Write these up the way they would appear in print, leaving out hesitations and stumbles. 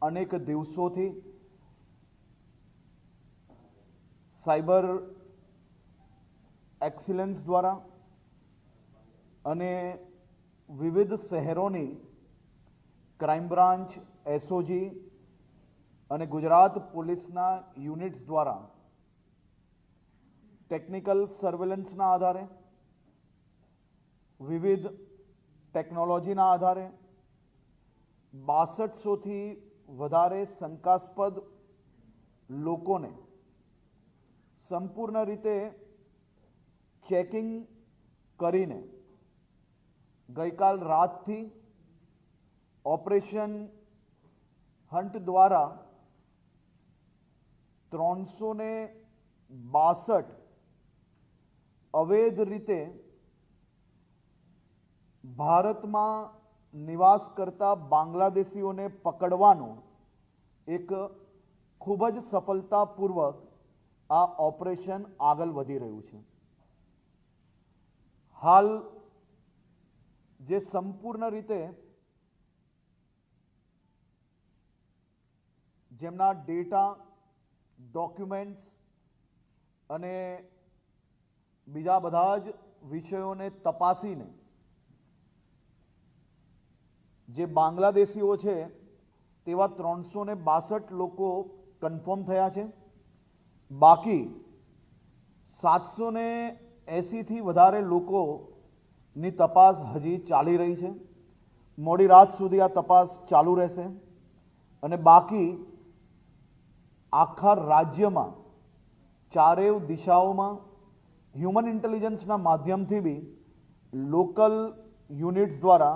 अनेक दिवसोथी cyber excellence द्वारा अने विविध शहरोनी क्राइम ब्रांच एसओजी अने गुजरात पुलिसना यूनिट्स द्वारा टेक्निकल सर्वेलन्सना आधारे विविध टेक्नोलॉजीना आधारे 6200 थी वधारे शंकास्पद लोकोने संपूर्ण रीते चेकिंग करीने गईकाल रात थी ऑपरेशन हंट द्वारा 362 अवैध रीते भारत में निवास करता बांग्लादेशीओ ने पकड़वानो एक खूबज सफलतापूर्वक आ ऑपरेशन आगल वधी रह्यु छे। हाल जे संपूर्ण रीते जेमना डेटा डॉक्यूमेंट्स अने बीजा बधा ज विषयोने तपासीने जे बांग्लादेशीओ छे तेवा 362 लोको कन्फर्म थया छे। बाकी 780 थी वधारे लोको नी तपास हजी चाली रही है। मोडी रात सुधी आ तपास चालू रहेशे अने बाकी आखा राज्य में चारेय दिशाओं में ह्यूमन इंटेलिजन्स ना माध्यम थी भी लोकल यूनिट्स द्वारा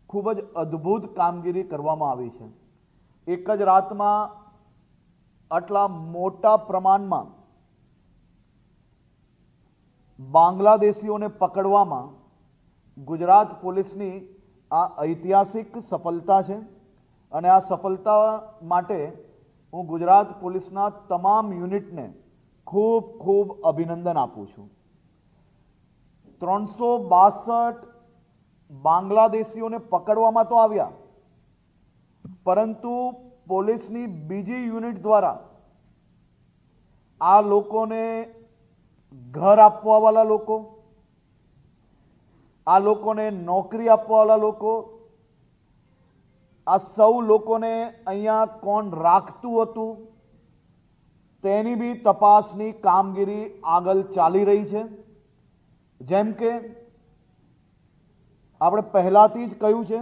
खूबज अद्भुत कामगीरी करवामां आवी छे। एक ज रात में आटला मोटा प्रमाण में बांग्लादेशीओने पकड़वामां गुजरात पुलिसनी आ ऐतिहासिक सफलता है अने आ सफलता माटे हूँ गुजरात पुलिसना तमाम यूनिट ने खूब खूब अभिनंदन आपू छूं। 362 बांग्लादेशीओने पकड़वामां तो आव्या, परंतु पोलीसनी बीजी यूनिट द्वारा आ लोकोने घर आपवावाला लोको, आ लोकोने नौकरी आपवावाला लोको, आ सौ लोकोने अहींया कोण राखतुं हतुं तेनी बी तपासनी कामगीरी आगळ चाली रही है। जेम के આપણે પહેલાથી જ કહ્યું છે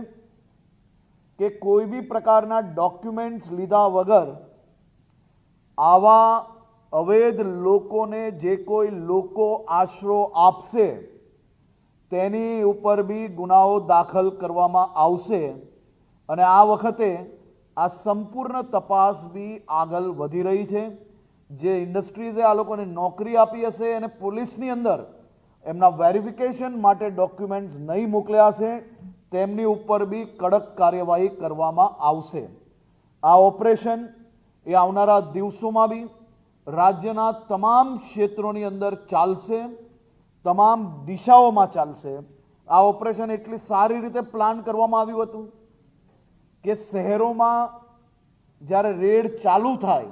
કે કોઈ બી પ્રકારના ડોક્યુમેન્ટ્સ લીધા વગર આવા અવૈધ લોકોને જે કોઈ લોકો આશરો આપશે તેની ઉપર બી ગુનાઓ દાખલ કરવામાં આવશે અને આ વખતે આ સંપૂર્ણ તપાસ બી આગળ વધી રહી છે। જે ઇન્ડસ્ટ્રીઝે આ લોકોને નોકરી આપી હશે અને પોલીસની અંદર एमना वेरिफिकेशन माटे डॉक्यूमेंट्स नहीं मोकल्या छे तेमनी उपर भी कड़क कार्यवाही करवामां आवशे। आ ऑपरेशन ए आवनारा दिवसोमां भी राज्यना तमाम क्षेत्रोनी अंदर चालशे, तमाम दिशाओमां चालशे। आ ऑपरेशन एटली सारी रीते प्लान करवामां आव्युं हतुं के शहेरोमां ज्यारे रेड चालू थाय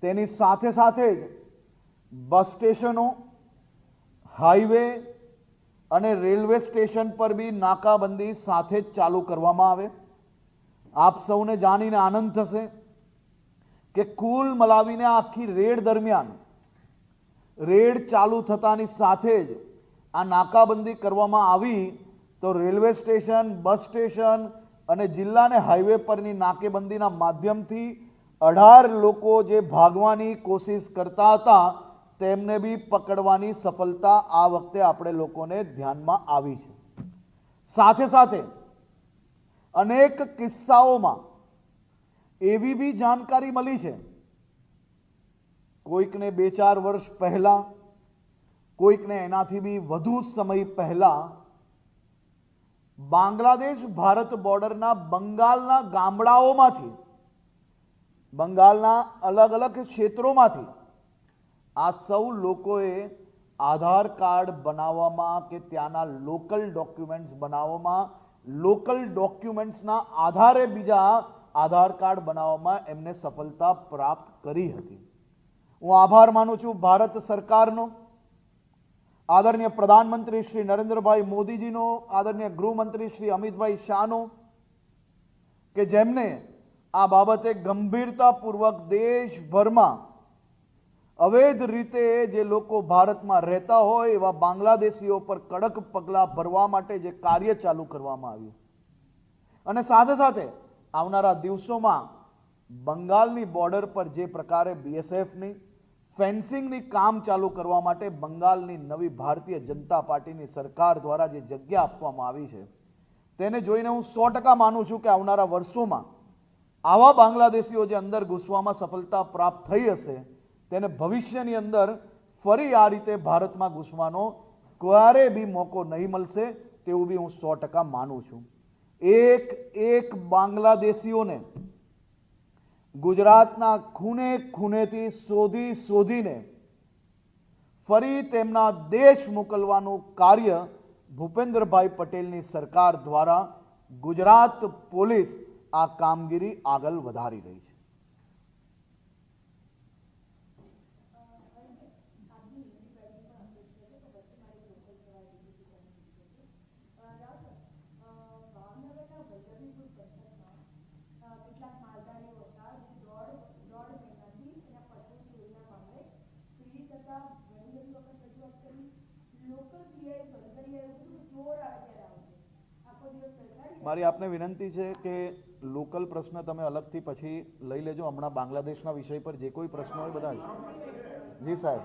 तेनी साथे साथे ज बस स्टेशनों, हाईवे अने रेलवे स्टेशन पर भी नाकाबंदी साथे चालू करवामां आवे। आप सौने जानीने आनंद थशे कि कुल मलावीने आखी रेड दरमियान रेड चालू थतानी साथे ज आ नाकाबंदी करवामां आवी तो रेलवे स्टेशन, बस स्टेशन अने जिल्ला ने हाईवे परनी नाकेबंदीना माध्यमथी 18 लोको जे भागवानी कोशिश करता हता तेमने भी पकड़वानी सफलता आ वखते आपणे लोकोने ध्यानमां आवी छे। साथे साथे अनेक किस्साओमां एवी भी जानकारी मळी छे, कोईकने 2-4 वर्ष पहला, कोईकने एनाथी भी वधु समय पहला बांग्लादेश भारत बॉर्डरना बंगालना गामडाओमांथी, बंगालना अलग अलग क्षेत्रोमांथी आ सौ लोकोए आधार कार्ड बनाववामां के त्याना लोकल डॉक्यूमेंट्स बनाववामां लोकल डॉक्यूमेंट्सना आधारे बीजा આધાર કાર્ડ બનાવવામાં એમને સફળતા પ્રાપ્ત કરી હતી. હું આભાર માનું છું ભારત સરકારનો, આદરણીય પ્રધાનમંત્રી શ્રી નરેન્દ્રભાઈ મોદીજીનો, આદરણીય ગૃહમંત્રી શ્રી અમિતભાઈ શાહનો, કે જેમને આ બાબતે ગંભીરતાપૂર્વક દેશભરમાં અવૈધ રીતે જે લોકો ભારતમાં રહેતા હોય એવા બાંગ્લાદેશીઓ પર કડક પગલાં ભરવા માટે જે કાર્ય ચાલુ કરવામાં આવ્યું, અને સાથે સાથે આવનારા દિવસોમાં બંગાળની બોર્ડર પર જે પ્રકારે બીએસએફની ફેન્સિંગની કામ ચાલુ કરવા માટે બંગાળની નવી ભારતીય જનતા પાર્ટીની સરકાર દ્વારા જે જગ્યા આપવામાં આવી છે તેને જોઈને હું 100% માનું છું કે આવનારા વર્ષોમાં આવા બાંગ્લાદેશીઓ જે અંદર ઘૂસવામાં સફળતા પ્રાપ્ત થઈ હશે તેને ભવિષ્યની અંદર ફરી આ રીતે ભારતમાં ઘૂસવાનો ક્યારે બી મોકો નહીં મળશે તેવું બી હું 100% માનું છું. એક બાંગ્લાદેશીઓને ગુજરાતના ખૂણે ખૂણેથી શોધીને ફરી તેમના દેશ મોકલવાનું કાર્ય ભૂપેન્દ્રભાઈ પટેલની સરકાર દ્વારા ગુજરાત પોલીસ આ કામગીરી આગળ વધારી રહી છે. મારી આપને વિનંતી છે કે લોકલ પ્રશ્ન તમે અલગથી પછી લઈ લેજો. હમણાં બાંગ્લાદેશના વિષય પર જે કોઈ પ્રશ્ન હોય બધા. જી સાહેબ.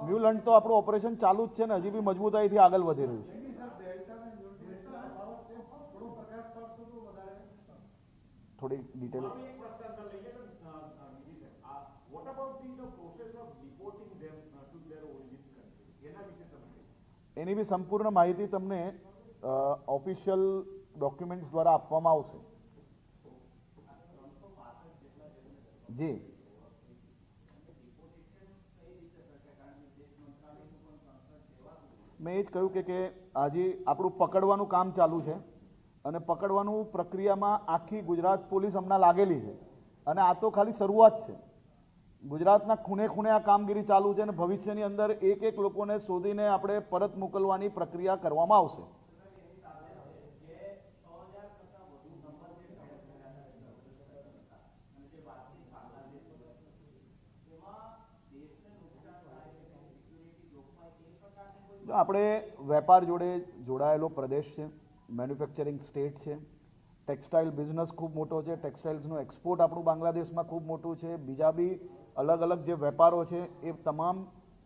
મ્યુલન્ટ તો આપણું ઓપરેશન ચાલુ જ છે ને, હજી બી મજબૂતાઈથી આગળ વધી રહ્યું છે. થોડી ડિટેલ. એની બી સંપૂર્ણ માહિતી તમને ઓફિશિયલ ડોક્યુમેન્ટ્સ દ્વારા આપવામાં આવશે. જી. મેં એ જ કહ્યું કે આજે આપણું પકડવાનું કામ ચાલુ છે અને પકડવાનું પ્રક્રિયામાં આખી ગુજરાત પોલીસ હમણાં લાગેલી છે અને આ તો ખાલી શરૂઆત છે. ગુજરાતના ખૂણે ખૂણે આ કામગીરી ચાલુ છે અને ભવિષ્યની અંદર એક લોકોને શોધીને આપણે પરત મોકલવાની પ્રક્રિયા કરવામાં આવશે. આપણે વેપાર જોડે જોડાયેલો પ્રદેશ છે, મેન્યુફેક્ચરિંગ સ્ટેટ છે, ટેક્સટાઇલ બિઝનેસ ખૂબ મોટો છે, ટેક્સટાઇલ્સનું એક્સપોર્ટ આપણું બાંગ્લાદેશમાં ખૂબ મોટું છે, બીજા બી અલગ અલગ જે વેપારો છે એ તમામ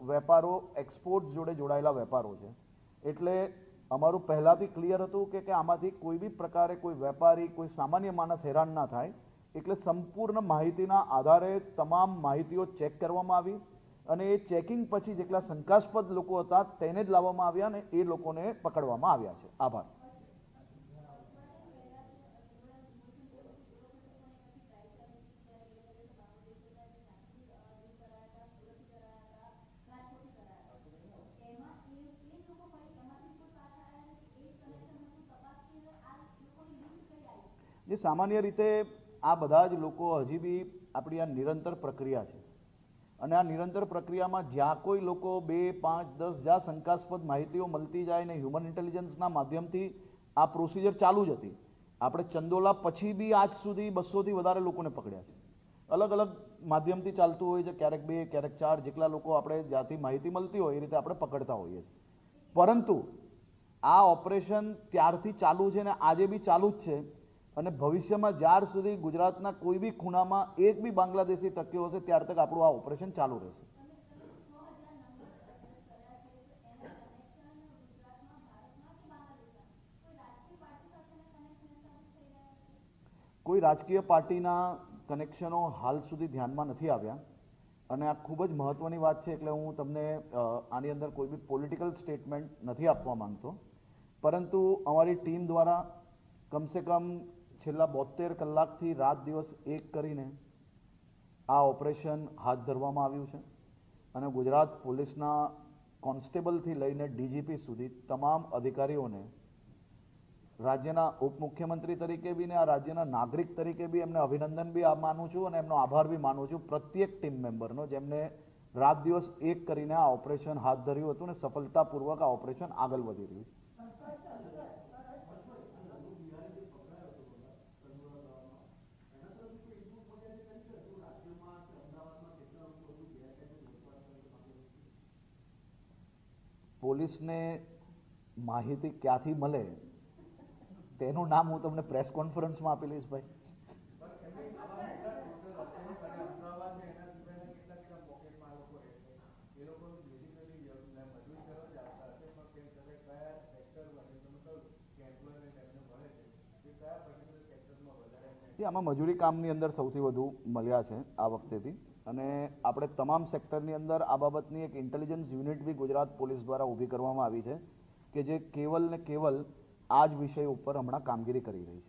વેપારો એક્સપોર્ટ્સ જોડે જોડાયેલા વેપારો છે. એટલે અમારું પહેલાંથી ક્લિયર હતું કે આમાંથી કોઈ બી પ્રકારે કોઈ વેપારી, કોઈ સામાન્ય માણસ હેરાન ના થાય, એટલે સંપૂર્ણ માહિતીના આધારે તમામ માહિતીઓ ચેક કરવામાં આવી અને એ ચેકિંગ પછી જેટલા શંકાસ્પદ લોકો હતા તેને જ લાવવામાં આવ્યા અને એ લોકોને પકડવામાં આવ્યા છે. આભાર. જે સામાન્ય રીતે આ બધા જ લોકો હજી બી આપણી આ નિરંતર પ્રક્રિયા છે અને આ નિરંતર પ્રક્રિયામાં જ્યાં કોઈ લોકો 2, 5, 10 જ્યાં શંકાસ્પદ માહિતીઓ મળતી જાય ને હ્યુમન ઇન્ટેલિજન્સના માધ્યમથી આ પ્રોસિજર ચાલુ જ હતી. આપણે ચંદોલા પછી બી આજ સુધી 200થી વધારે લોકોને પકડ્યા છે. અલગ અલગ માધ્યમથી ચાલતું હોય છે, ક્યારેક 2, ક્યારેક 4 જેટલા લોકો આપણે જ્યાંથી માહિતી મળતી હોય એ રીતે આપણે પકડતા હોઈએ છીએ. પરંતુ આ ઓપરેશન ત્યારથી ચાલુ છે ને આજે બી ચાલુ જ છે અને ભવિષ્યમાં જ્યાર સુધી ગુજરાતના કોઈ બી ખૂણામાં એક બી બાંગ્લાદેશી ટક્યો હશે ત્યાર તક આપણું આ ઓપરેશન ચાલુ રહેશે. કોઈ રાજકીય પાર્ટીના કનેક્શનો હાલ સુધી ધ્યાનમાં નથી આવ્યા અને આ ખૂબ જ મહત્ત્વની વાત છે. એટલે હું તમને આની અંદર કોઈ બી પોલિટિકલ સ્ટેટમેન્ટ નથી આપવા માંગતો, પરંતુ અમારી ટીમ દ્વારા કમસે કમ છેલ્લા 72 કલાકથી રાત દિવસ એક કરીને આ ઓપરેશન હાથ ધરવામાં આવ્યું છે અને ગુજરાત પોલીસના કોન્સ્ટેબલથી લઈને ડીજીપી સુધી તમામ અધિકારીઓને રાજ્યના ઉપમુખ્યમંત્રી તરીકે બી ને આ રાજ્યના નાગરિક તરીકે બી એમને અભિનંદન બી માનું છું અને એમનો આભાર બી માનું છું પ્રત્યેક ટીમ મેમ્બરનો, જેમને રાત દિવસ એક કરીને આ ઓપરેશન હાથ ધર્યું હતું અને સફળતાપૂર્વક આ ઓપરેશન આગળ વધી રહ્યું છે. પોલીસને માહિતી ક્યાંથી મળે તેનું નામ હું તમને પ્રેસ કોન્ફરન્સમાં આપી લઈશ ભાઈ. આમાં મજૂરી કામની અંદર સૌથી વધુ મળ્યા છે આ વખતેથી, અને આપણે તમામ સેક્ટરની અંદર આ બાબતની એક intelligence unit B Gujarat police દ્વારા ઊભી કરવામાં આવી છે કે જે કેવલ ને કેવલ આ જ વિષય ઉપર હમણાં કામગીરી કરી રહી છે.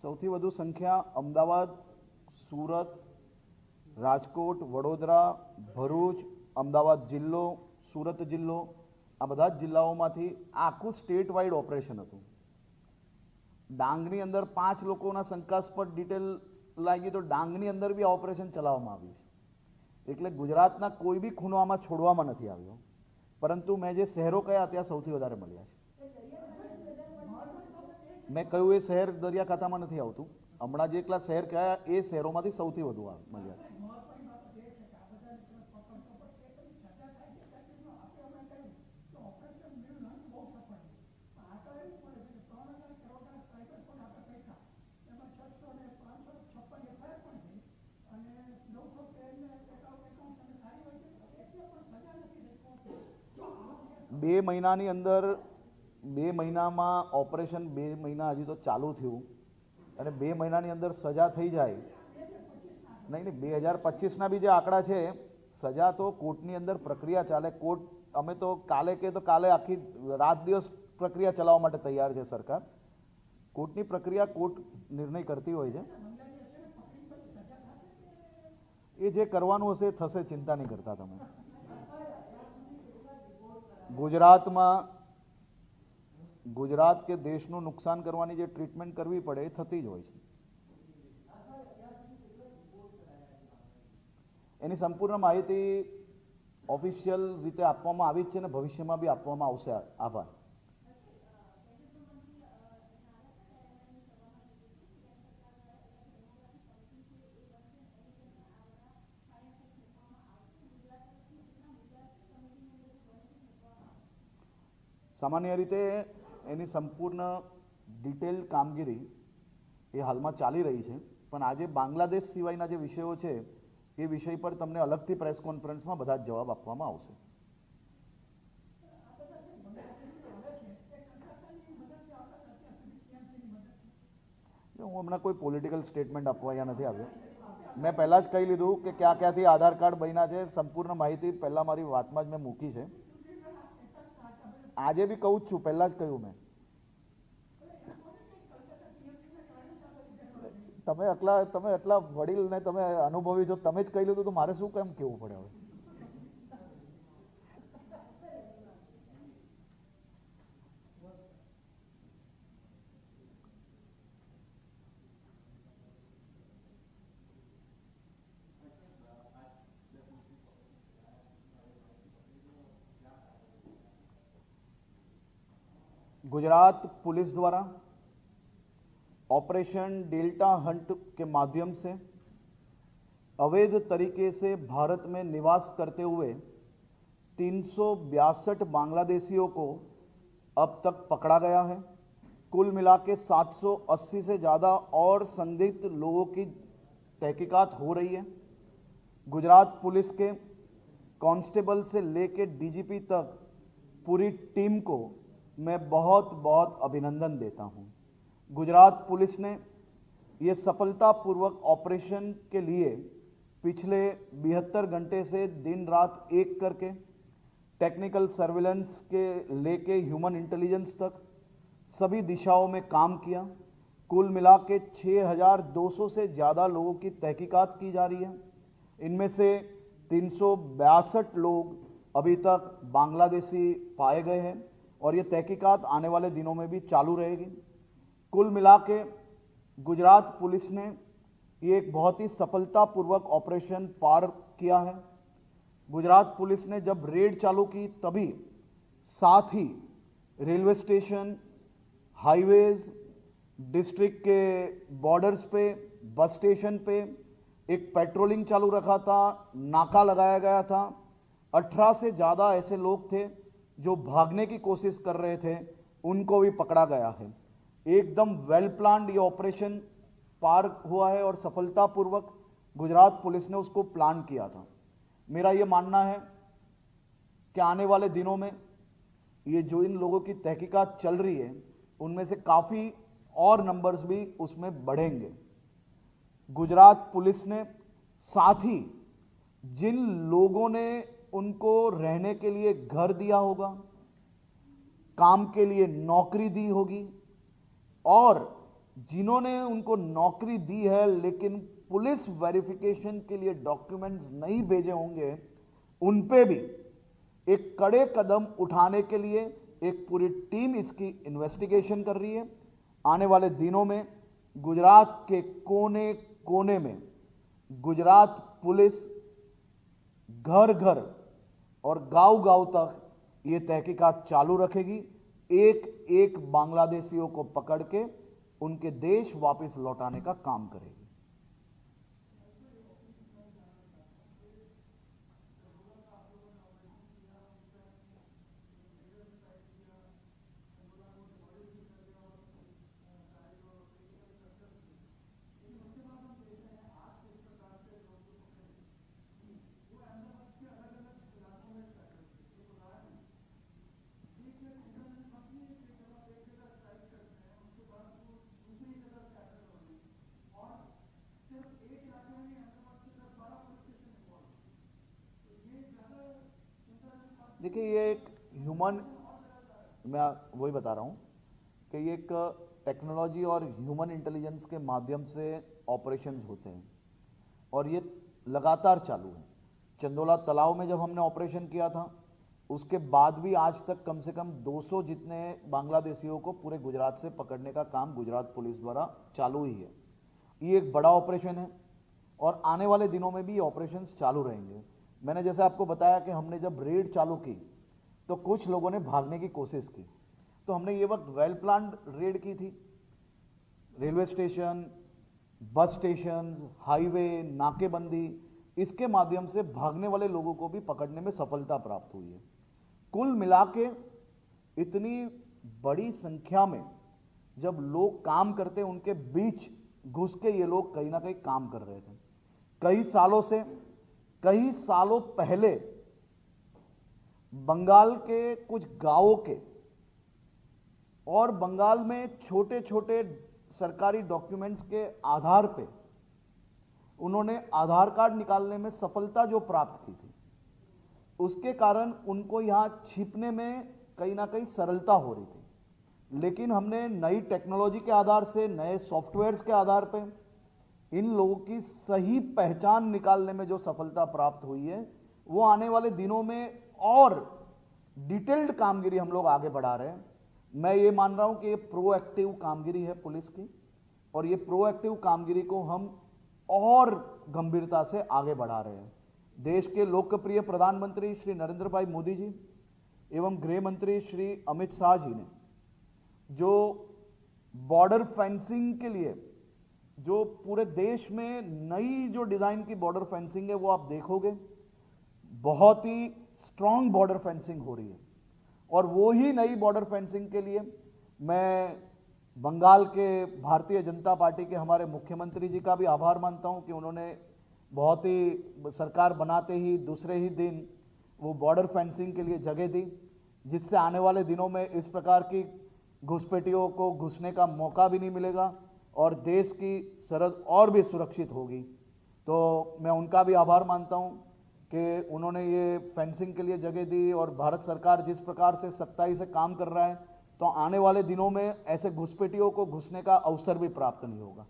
સૌથી વધુ સંખ્યા અમદાવાદ, સુરત, રાજકોટ, વડોદરા, ભરૂચ, અમદાવાદ જિલ્લો, સુરત જિલ્લો, આ બધા જ જિલ્લાઓમાંથી આખું સ્ટેટ વાઇડ ઓપરેશન હતું. ડાંગની અંદર 5 લોકોના શંકાસ્પદ ડિટેલ લાગી તો ડાંગની અંદર બી આ ઓપરેશન ચલાવવામાં આવ્યું છે. એટલે ગુજરાતના કોઈ બી ખૂણો આમાં છોડવામાં નથી આવ્યો, પરંતુ મેં જે શહેરો કયા ત્યાં સૌથી વધારે મળ્યા છે. મેં કહ્યું એ શહેર દરિયાકાંઠામાં નથી આવતું, હમણાં જેટલા શહેર કયા એ શહેરોમાંથી સૌથી વધુ મળ્યા છે. બે મહિનાની અંદર 2 મહિનામાં ઓપરેશન 2 મહિના હજી તો ચાલુ થયું અને 2 મહિનાની અંદર સજા થઈ જાય. નહીં 2025ના બી જે આંકડા છે, સજા તો કોર્ટની અંદર પ્રક્રિયા ચાલે. કોર્ટ અમે તો કાલે કે તો કાલે આખી રાત દિવસ પ્રક્રિયા ચલાવવા માટે તૈયાર છે સરકાર. કોર્ટની પ્રક્રિયા કોર્ટ નિર્ણય કરતી હોય છે. એ જે કરવાનું હશે એ થશે, ચિંતા નહીં કરતા તમે. ગુજરાત કે દેશનું નુકસાન કરવાની જે ટ્રીટમેન્ટ કરવી પડે એ થતી જ હોય છે. એની સંપૂર્ણ માહિતી ઓફિશિયલ રીતે આપવામાં આવી જ છે અને ભવિષ્યમાં બી આપવામાં આવશે. આભાર. સામાન્ય રીતે એની સંપૂર્ણ ડિટેલ કામગીરી એ હાલમાં ચાલી રહી છે, પણ આજે બાંગ્લાદેશ સિવાયના જે વિષયો છે એ વિષય પર તમને અલગથી પ્રેસ કોન્ફરન્સમાં બધા જ જવાબ આપવામાં આવશે. હું હમણાં કોઈ પોલિટિકલ સ્ટેટમેન્ટ આપવા અહીંયા નથી આવ્યો. મેં પહેલાં જ કહી લીધું કે ક્યાં ક્યાંથી આધાર કાર્ડ બન્યા છે, સંપૂર્ણ માહિતી પહેલાં મારી વાતમાં જ મેં મૂકી છે. આજે બી કહું જ છું, પહેલાં જ કહ્યું મેં. તમે એટલા વડીલ ને તમે અનુભવી છો, તમે જ કહી લીધું તો મારે શું કેમ કહેવું પડે હવે? गुजरात पुलिस द्वारा ऑपरेशन डेल्टा हंट के माध्यम से अवैध तरीके से भारत में निवास करते हुए 362 बांग्लादेशियों को अब तक पकड़ा गया है. कुल मिला के 780 से ज़्यादा और संदिग्ध लोगों की तहकीकात हो रही है. गुजरात पुलिस के कांस्टेबल से लेकर डीजीपी तक पूरी टीम को मैं बहुत बहुत अभिनंदन देता हूं। गुजरात पुलिस ने ये सफलतापूर्वक ऑपरेशन के लिए पिछले 72 घंटे से दिन रात एक करके टेक्निकल सर्विलेंस के लेके ह्यूमन इंटेलिजेंस तक सभी दिशाओं में काम किया। कुल मिला के 6200 से ज़्यादा लोगों की तहकीकात की जा रही है। इनमें से 362 लोग अभी तक बांग्लादेशी पाए गए हैं और ये तहकीकात आने वाले दिनों में भी चालू रहेगी। कुल मिला के गुजरात पुलिस ने ये एक बहुत ही सफलतापूर्वक ऑपरेशन पार किया है। गुजरात पुलिस ने जब रेड चालू की तभी साथ ही रेलवे स्टेशन, हाईवेज, डिस्ट्रिक्ट के बॉर्डर्स पे, बस स्टेशन पे एक पेट्रोलिंग चालू रखा था, नाका लगाया गया था। 18 से ज़्यादा ऐसे लोग थे जो भागने की कोशिश कर रहे थे, उनको भी पकड़ा गया है। एकदम वेल प्लान्ड ये ऑपरेशन पार हुआ है और सफलतापूर्वक गुजरात पुलिस ने उसको प्लान किया था। मेरा ये मानना है कि आने वाले दिनों में ये जो इन लोगों की तहकीकात चल रही है उनमें से काफ़ी और नंबर्स भी उसमें बढ़ेंगे। गुजरात पुलिस ने साथ ही जिन लोगों ने उनको रहने के लिए घर दिया होगा, काम के लिए नौकरी दी होगी और जिन्होंने उनको नौकरी दी है लेकिन पुलिस वेरिफिकेशन के लिए डॉक्यूमेंट्स नहीं भेजे होंगे, उन पे भी एक कड़े कदम उठाने के लिए एक पूरी टीम इसकी इन्वेस्टिगेशन कर रही है। आने वाले दिनों में गुजरात के कोने कोने में गुजरात पुलिस घर घर और गांव गांव तक ये तहकीकात चालू रखेगी। एक एक बांग्लादेशियों को पकड़ के उनके देश वापस लौटाने का काम करेगी। देखिए, ये एक ह्यूमन, मैं वही बता रहा हूँ कि ये एक टेक्नोलॉजी और ह्यूमन इंटेलिजेंस के माध्यम से ऑपरेशंस होते हैं और ये लगातार चालू है। चंदोला तालाब में जब हमने ऑपरेशन किया था उसके बाद भी आज तक कम से कम 200 जितने बांग्लादेशियों को पूरे गुजरात से पकड़ने का काम गुजरात पुलिस द्वारा चालू ही है। ये एक बड़ा ऑपरेशन है और आने वाले दिनों में भी ये ऑपरेशंस चालू रहेंगे। मैंने जैसे आपको बताया कि हमने जब रेड चालू की तो कुछ लोगों ने भागने की कोशिश की, तो हमने ये वक्त वेल प्लान्ड रेड की थी। Railway station, bus station, highway, नाकेबंदी, इसके माध्यम से भागने वाले लोगों को भी पकड़ने में सफलता प्राप्त हुई है। कुल मिला के इतनी बड़ी संख्या में जब लोग काम करते उनके बीच घुस के ये लोग कहीं ना कहीं काम कर रहे थे। कई सालों पहले बंगाल के कुछ गांवों के और बंगाल में छोटे छोटे सरकारी डॉक्यूमेंट्स के आधार पे उन्होंने आधार कार्ड निकालने में सफलता जो प्राप्त की थी, उसके कारण उनको यहां छिपने में कहीं ना कहीं सरलता हो रही थी। लेकिन हमने नई टेक्नोलॉजी के आधार से, नए सॉफ्टवेयर्स के आधार पे इन लोगों की सही पहचान निकालने में जो सफलता प्राप्त हुई है, वो आने वाले दिनों में और डिटेल्ड कामगिरी हम लोग आगे बढ़ा रहे हैं। मैं ये मान रहा हूं कि ये प्रोएक्टिव कामगिरी है पुलिस की और ये प्रोएक्टिव कामगिरी को हम और गंभीरता से आगे बढ़ा रहे हैं। देश के लोकप्रिय प्रधानमंत्री श्री नरेंद्र भाई मोदी जी एवं गृह मंत्री श्री अमित शाह जी ने जो बॉर्डर फेंसिंग के लिए जो पूरे देश में नई जो डिजाइन की बॉर्डर फेंसिंग है वो आप देखोगे, बहुत ही स्ट्रांग बॉर्डर फेंसिंग हो रही है। और वो ही नई बॉर्डर फेंसिंग के लिए मैं बंगाल के भारतीय जनता पार्टी के हमारे मुख्यमंत्री जी का भी आभार मानता हूं कि उन्होंने बहुत ही सरकार बनाते ही दूसरे ही दिन वो बॉर्डर फेंसिंग के लिए जगह दी। जिससे आने वाले दिनों में इस प्रकार की घुसपैठियों को घुसने का मौका भी नहीं मिलेगा और देश की सरहद और भी सुरक्षित होगी। तो मैं उनका भी आभार मानता हूं कि उन्होंने ये फेंसिंग के लिए जगह दी और भारत सरकार जिस प्रकार से सख्ताई से काम कर रहा है, तो आने वाले दिनों में ऐसे घुसपैठियों को घुसने का अवसर भी प्राप्त नहीं होगा।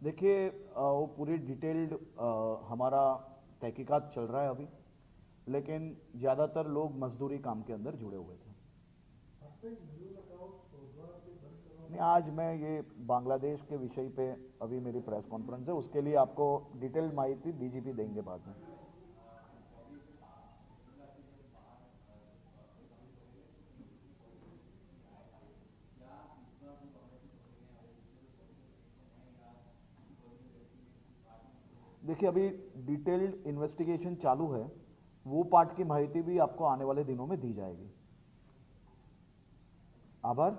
देखिए, वो पूरी डिटेल्ड हमारा तहकीकात चल रहा है अभी, लेकिन ज़्यादातर लोग मजदूरी काम के अंदर जुड़े हुए थे। नहीं, आज मैं ये बांग्लादेश के विषय पे अभी मेरी प्रेस कॉन्फ्रेंस है, उसके लिए आपको डिटेल्ड माहिती डीजीपी देंगे बाद में। देखिए, अभी डिटेल्ड इन्वेस्टिगेशन चालू है, वो पार्ट की माहिती भी आपको आने वाले दिनों में दी जाएगी। आभार।